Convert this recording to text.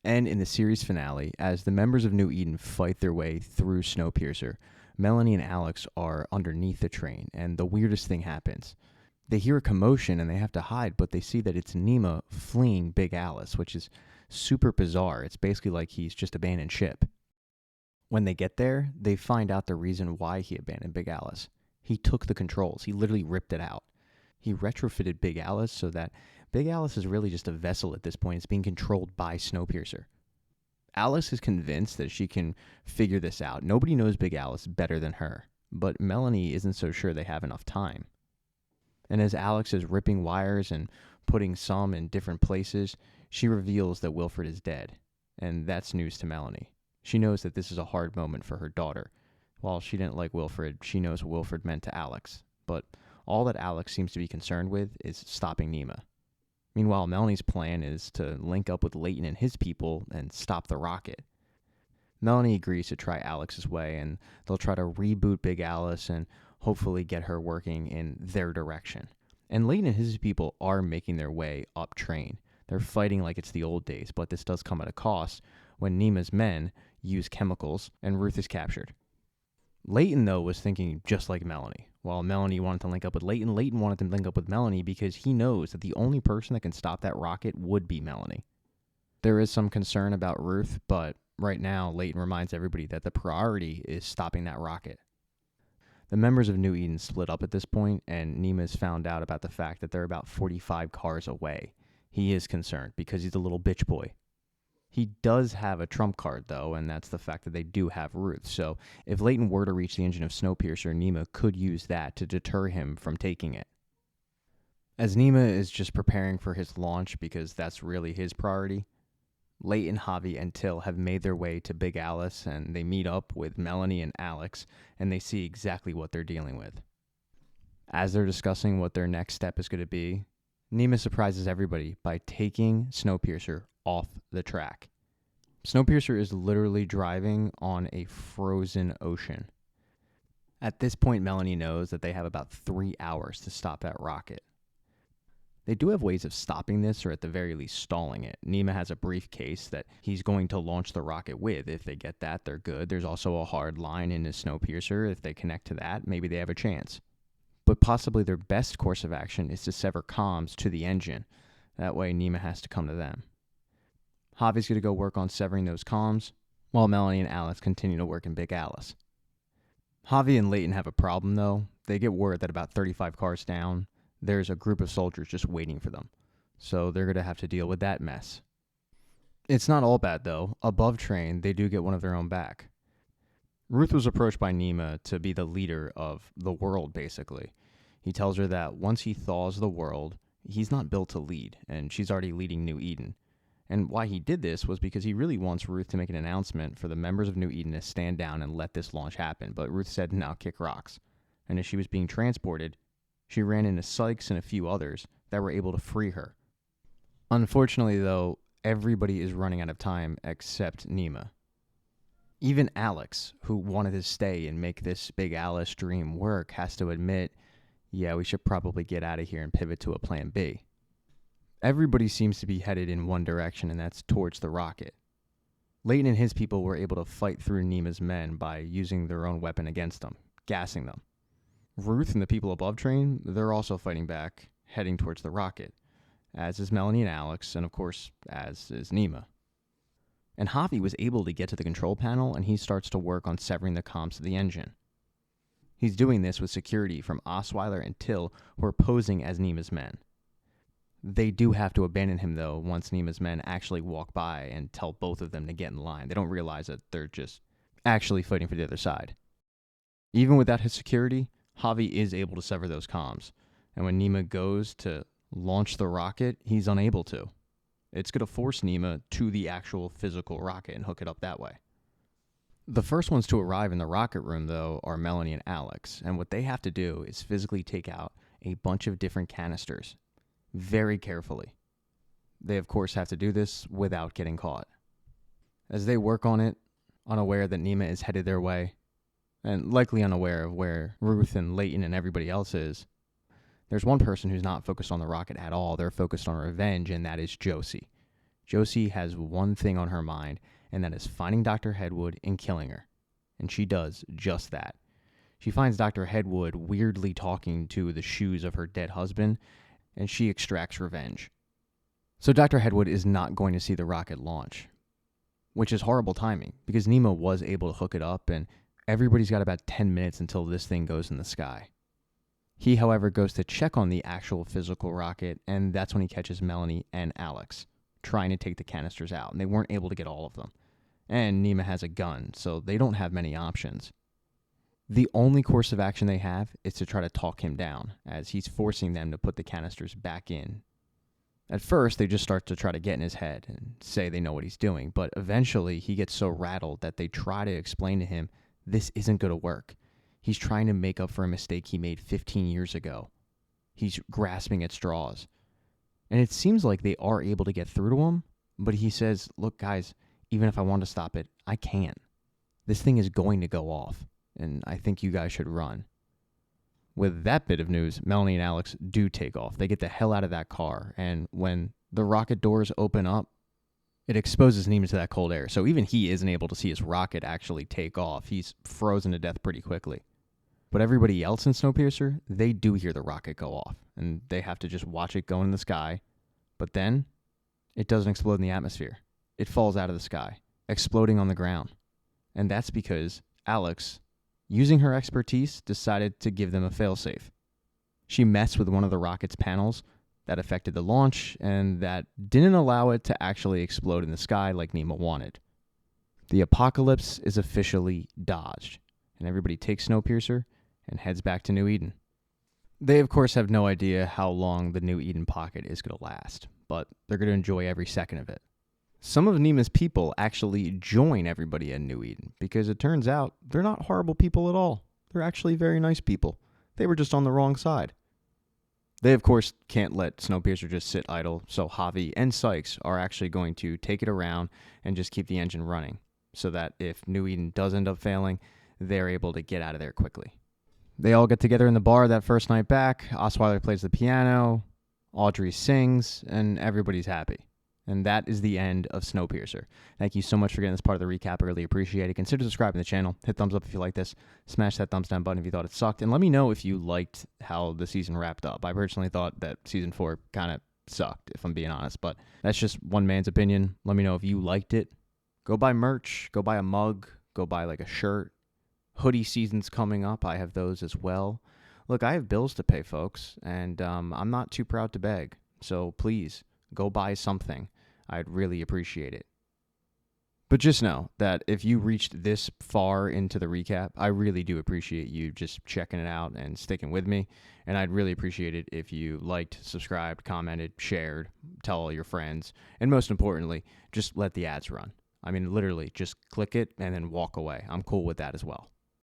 And in the series finale, as the members of New Eden fight their way through Snowpiercer, Melanie and Alex are underneath the train, and the weirdest thing happens. They hear a commotion and they have to hide, but they see that it's Nema fleeing Big Alice, which is super bizarre. It's basically like he's just abandoned ship. When they get there, they find out the reason why he abandoned Big Alice. He took the controls. He literally ripped it out. He retrofitted Big Alice so that Big Alice is really just a vessel at this point. It's being controlled by Snowpiercer. Alice is convinced that she can figure this out. Nobody knows Big Alice better than her, but Melanie isn't so sure they have enough time. And as Alex is ripping wires and putting some in different places, she reveals that Wilfred is dead, and that's news to Melanie. She knows that this is a hard moment for her daughter. While she didn't like Wilfred, she knows what Wilfred meant to Alex, but all that Alex seems to be concerned with is stopping Nema. Meanwhile, Melanie's plan is to link up with Leighton and his people and stop the rocket. Melanie agrees to try Alex's way, and they'll try to reboot Big Alice and hopefully get her working in their direction. And Leighton and his people are making their way up train. They're fighting like it's the old days, but this does come at a cost when Nema's men use chemicals and Ruth is captured. Leighton, though, was thinking just like Melanie. While Melanie wanted to link up with Leighton, Leighton wanted to link up with Melanie because he knows that the only person that can stop that rocket would be Melanie. There is some concern about Ruth, but right now, Leighton reminds everybody that the priority is stopping that rocket. The members of New Eden split up at this point, and Nema's found out about the fact that they're about 45 cars away. He is concerned because he's a little bitch boy. He does have a trump card, though, and that's the fact that they do have Ruth. So if Leighton were to reach the engine of Snowpiercer, Nema could use that to deter him from taking it. As Nema is just preparing for his launch because that's really his priority, Leighton, Javi, and Till have made their way to Big Alice, and they meet up with Melanie and Alex, and they see exactly what they're dealing with. As they're discussing what their next step is going to be, Nema surprises everybody by taking Snowpiercer off the track. Snowpiercer is literally driving on a frozen ocean. At this point, Melanie knows that they have about 3 hours to stop that rocket. They do have ways of stopping this, or at the very least stalling it. Nema has a briefcase that he's going to launch the rocket with. If they get that, they're good. There's also a hard line in his Snowpiercer. If they connect to that, maybe they have a chance. But possibly their best course of action is to sever comms to the engine. That way Nema has to come to them. Javi's going to go work on severing those comms, while Melanie and Alex continue to work in Big Alice. Javi and Leighton have a problem, though. They get word that about 35 cars down, there's a group of soldiers just waiting for them. So they're going to have to deal with that mess. It's not all bad, though. Above train, they do get one of their own back. Ruth was approached by Nema to be the leader of the world, basically. He tells her that once he thaws the world, he's not built to lead, and she's already leading New Eden. And why he did this was because he really wants Ruth to make an announcement for the members of New Eden to stand down and let this launch happen. But Ruth said, no, kick rocks. And as she was being transported, she ran into Sykes and a few others that were able to free her. Unfortunately, though, everybody is running out of time except Nema. Even Alex, who wanted to stay and make this Big Alice dream work, has to admit, yeah, we should probably get out of here and pivot to a plan B. Everybody seems to be headed in one direction, and that's towards the rocket. Leighton and his people were able to fight through Nema's men by using their own weapon against them, gassing them. Ruth and the people above train, they're also fighting back, heading towards the rocket, as is Melanie and Alex, and of course, as is Nema. And Javi was able to get to the control panel, and he starts to work on severing the comms to the engine. He's doing this with security from Osweiler and Till, who are posing as Nema's men. They do have to abandon him, though, once Nema's men actually walk by and tell both of them to get in line. They don't realize that they're just actually fighting for the other side. Even without his security, Javi is able to sever those comms, and when Nema goes to launch the rocket, he's unable to. It's going to force Nema to the actual physical rocket and hook it up that way. The first ones to arrive in the rocket room, though, are Melanie and Alex, and what they have to do is physically take out a bunch of different canisters, very carefully. They, of course, have to do this without getting caught. As they work on it, unaware that Nema is headed their way, and likely unaware of where Ruth and Leighton and everybody else is, there's one person who's not focused on the rocket at all. They're focused on revenge, and that is Josie. Josie has one thing on her mind, and that is finding Dr. Hedwood and killing her. And she does just that. She finds Dr. Hedwood weirdly talking to the shoes of her dead husband, and she extracts revenge. So Dr. Hedwood is not going to see the rocket launch, which is horrible timing because Nemo was able to hook it up, and everybody's got about 10 minutes until this thing goes in the sky. He, however, goes to check on the actual physical rocket, and that's when he catches Melanie and Alex trying to take the canisters out, and they weren't able to get all of them. And Nemo has a gun, so they don't have many options. The only course of action they have is to try to talk him down, as he's forcing them to put the canisters back in. At first, they just start to try to get in his head and say they know what he's doing, but eventually he gets so rattled that they try to explain to him this isn't going to work. He's trying to make up for a mistake he made 15 years ago. He's grasping at straws. And it seems like they are able to get through to him, but he says, look, guys, even if I want to stop it, I can't. This thing is going to go off, and I think you guys should run. With that bit of news, Melanie and Alex do take off. They get the hell out of that car, and when the rocket doors open up, it exposes Nemo to that cold air, so even he isn't able to see his rocket actually take off. He's frozen to death pretty quickly. But everybody else in Snowpiercer, they do hear the rocket go off, and they have to just watch it go in the sky. But then, it doesn't explode in the atmosphere. It falls out of the sky, exploding on the ground. And that's because Alex, using her expertise, decided to give them a failsafe. She messed with one of the rocket's panels that affected the launch, and that didn't allow it to actually explode in the sky like Nemo wanted. The apocalypse is officially dodged, and everybody takes Snowpiercer and heads back to New Eden. They, of course, have no idea how long the New Eden pocket is going to last, but they're going to enjoy every second of it. Some of Nemo's people actually join everybody in New Eden, because it turns out they're not horrible people at all. They're actually very nice people. They were just on the wrong side. They, of course, can't let Snowpiercer just sit idle, so Javi and Sykes are actually going to take it around and just keep the engine running, so that if New Eden does end up failing, they're able to get out of there quickly. They all get together in the bar that first night back. Osweiler plays the piano, Audrey sings, and everybody's happy. And that is the end of Snowpiercer. Thank you so much for getting this part of the recap. I really appreciate it. Consider subscribing to the channel. Hit thumbs up if you like this. Smash that thumbs down button if you thought it sucked. And let me know if you liked how the season wrapped up. I personally thought that season 4 kind of sucked, if I'm being honest. But that's just one man's opinion. Let me know if you liked it. Go buy merch. Go buy a mug. Go buy like a shirt. Hoodie season's coming up. I have those as well. Look, I have bills to pay, folks. And I'm not too proud to beg. So please, go buy something. I'd really appreciate it. But just know that if you reached this far into the recap, I really do appreciate you just checking it out and sticking with me. And I'd really appreciate it if you liked, subscribed, commented, shared, tell all your friends, and most importantly, just let the ads run. I mean, literally, just click it and then walk away. I'm cool with that as well.